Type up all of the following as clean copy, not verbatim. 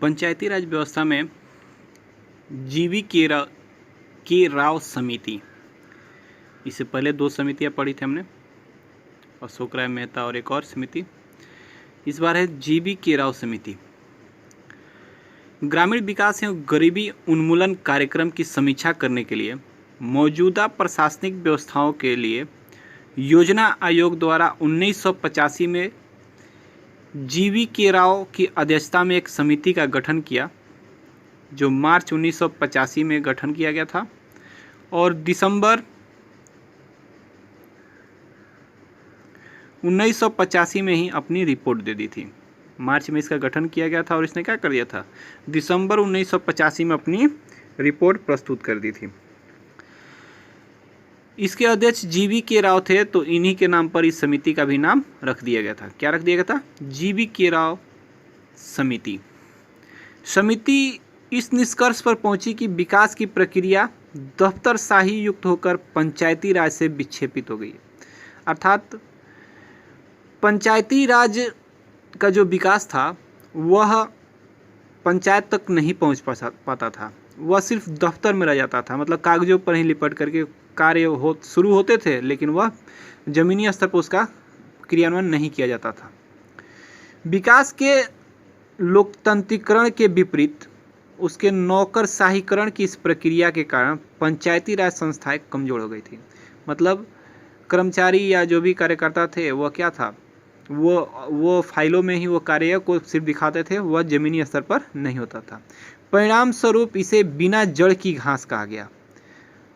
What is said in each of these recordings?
पंचायती राज व्यवस्था में जी.वी. राव समिति, इससे पहले 2 समितियां पढ़ी थी हमने, अशोक राय मेहता और एक और समिति। इस बार है जी.वी. राव समिति। ग्रामीण विकास एवं गरीबी उन्मूलन कार्यक्रम की समीक्षा करने के लिए मौजूदा प्रशासनिक व्यवस्थाओं के लिए योजना आयोग द्वारा 1985 में जी.वी. राव की अध्यक्षता में एक समिति का गठन किया, जो मार्च 1985 में गठन किया गया था और दिसंबर 1985 में ही अपनी रिपोर्ट दे दी थी। मार्च में इसका गठन किया गया था और इसने क्या कर दिया था, दिसंबर 1985 में अपनी रिपोर्ट प्रस्तुत कर दी थी। इसके अध्यक्ष जी.वी. राव थे, तो इन्हीं के नाम पर इस समिति का भी नाम रख दिया गया था। क्या रख दिया गया था? जी.वी. राव समिति। समिति इस निष्कर्ष पर पहुंची कि विकास की प्रक्रिया दफ्तरशाही युक्त होकर पंचायती राज से विक्षेपित हो गई। अर्थात पंचायती राज का जो विकास था वह पंचायत तक नहीं पहुंच पाता था, वह सिर्फ दफ्तर में रह जाता था। मतलब कागजों पर ही लिपट करके कार्य शुरू होते थे, लेकिन वह जमीनी स्तर पर उसका क्रियान्वयन नहीं किया जाता था। विकास के लोकतंत्रीकरण के विपरीत उसके नौकरशाहीकरण की इस प्रक्रिया के कारण पंचायती राज संस्थाएं कमजोर हो गई थी। मतलब कर्मचारी या जो भी कार्यकर्ता थे वह क्या था, वो फाइलों में ही वो कार्य को सिर्फ दिखाते थे, वह जमीनी स्तर पर नहीं होता था। परिणाम स्वरूप इसे बिना जड़ की घास कहा गया।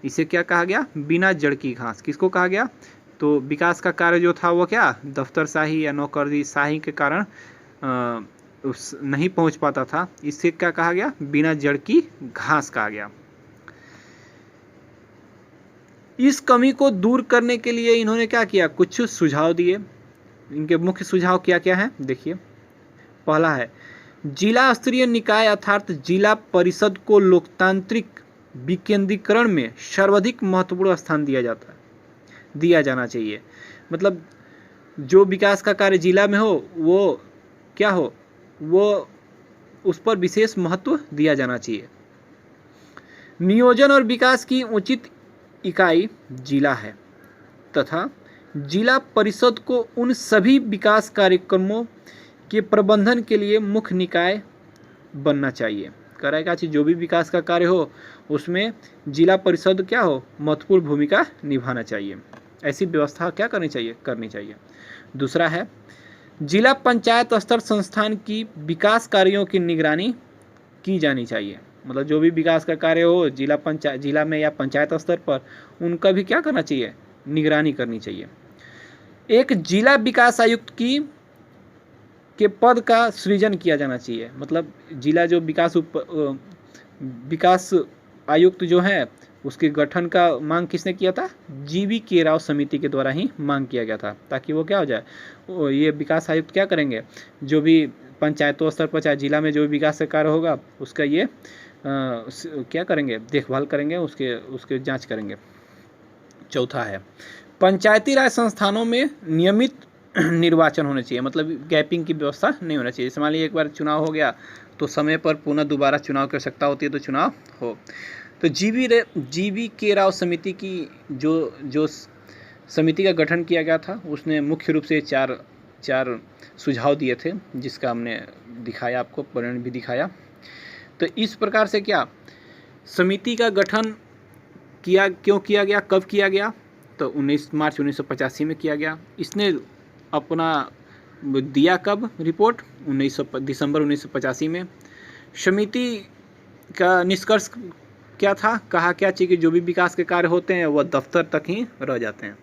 इसे क्या कहा गया? बिना जड़ की घास। किसको कहा गया? तो विकास का कार्य जो था वो क्या, दफ्तरशाही या नौकरशाही के कारण नहीं पहुंच पाता था। इससे क्या कहा गया? बिना जड़ की घास कहा गया। इस कमी को दूर करने के लिए इन्होंने क्या किया? कुछ सुझाव दिए। इनके मुख्य सुझाव क्या क्या है देखिए। पहला है, जिला स्तरीय निकाय अर्थात जिला परिषद को लोकतांत्रिक विकेंद्रीकरण में सर्वाधिक महत्वपूर्ण स्थान दिया जाना चाहिए। मतलब जो विकास का कार्य जिला में हो वो क्या हो, वो उस पर विशेष महत्व दिया जाना चाहिए। नियोजन और विकास की उचित इकाई जिला है तथा जिला परिषद को उन सभी विकास कार्यक्रमों के प्रबंधन के लिए मुख्य निकाय बनना चाहिए। करेगा कि जो भी विकास का कार्य हो उसमें जिला परिषद क्या हो, महत्वपूर्ण भूमिका निभाना चाहिए। ऐसी व्यवस्था क्या करनी चाहिए। दूसरा है, जिला पंचायत स्तर संस्थान की विकास कार्यों की निगरानी की जानी चाहिए। मतलब जो भी विकास का कार्य हो जिला में या पंचायत स्तर पर, उनका भी क्या करना चाहिए? निगरानी करनी चाहिए। एक जिला विकास आयुक्त के पद का सृजन किया जाना चाहिए। मतलब जिला जो विकास आयुक्त जो है उसके गठन का मांग किसने किया था? जी.वी. राव समिति के द्वारा ही मांग किया गया था, ताकि वो क्या हो जाए, ये विकास आयुक्त क्या करेंगे, जो भी पंचायतों स्तर पर चाहे जिला में जो भी विकास का कार्य होगा उसका ये क्या करेंगे? देखभाल करेंगे, उसके जांच करेंगे। चौथा है, पंचायती राज संस्थानों में नियमित निर्वाचन होने चाहिए। मतलब गैपिंग की व्यवस्था नहीं होना चाहिए। मान लीजिए एक बार चुनाव हो गया तो समय पर पुनः दोबारा चुनाव की आवश्यकता होती है, तो चुनाव हो। तो जी.वी. राव समिति की जो समिति का गठन किया गया था उसने मुख्य रूप से चार सुझाव दिए थे, जिसका हमने दिखाया, आपको परिणाम भी दिखाया। तो इस प्रकार से क्या समिति का गठन क्यों किया गया, कब किया गया? तो मार्च 1985 में किया गया। इसने अपना दिया कब रिपोर्ट? दिसंबर 1985 में। समिति का निष्कर्ष क्या था? कहा क्या चाहिए कि जो भी विकास के कार्य होते हैं वह दफ्तर तक ही रह जाते हैं।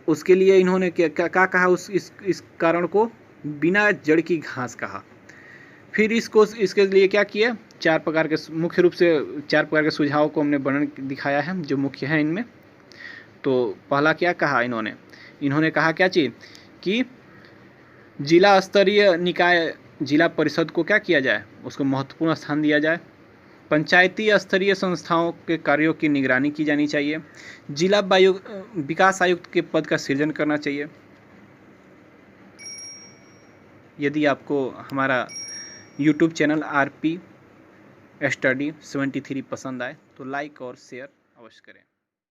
उसके लिए इन्होंने क्या कहा? इस कारण को बिना जड़ की घास कहा। फिर इसके लिए क्या किया? मुख्य रूप से 4 प्रकार के सुझाव को हमने वर्णन दिखाया है, जो मुख्य है इनमें। तो पहला क्या कहा इन्होंने कहा क्या चीज़ कि जिला स्तरीय निकाय, जिला परिषद को क्या किया जाए, उसको महत्वपूर्ण स्थान दिया जाए। पंचायती स्तरीय संस्थाओं के कार्यों की निगरानी की जानी चाहिए। जिला विकास आयुक्त के पद का सृजन करना चाहिए। यदि आपको हमारा यूट्यूब चैनल RP Study 73 पसंद आए तो लाइक और शेयर अवश्य करें।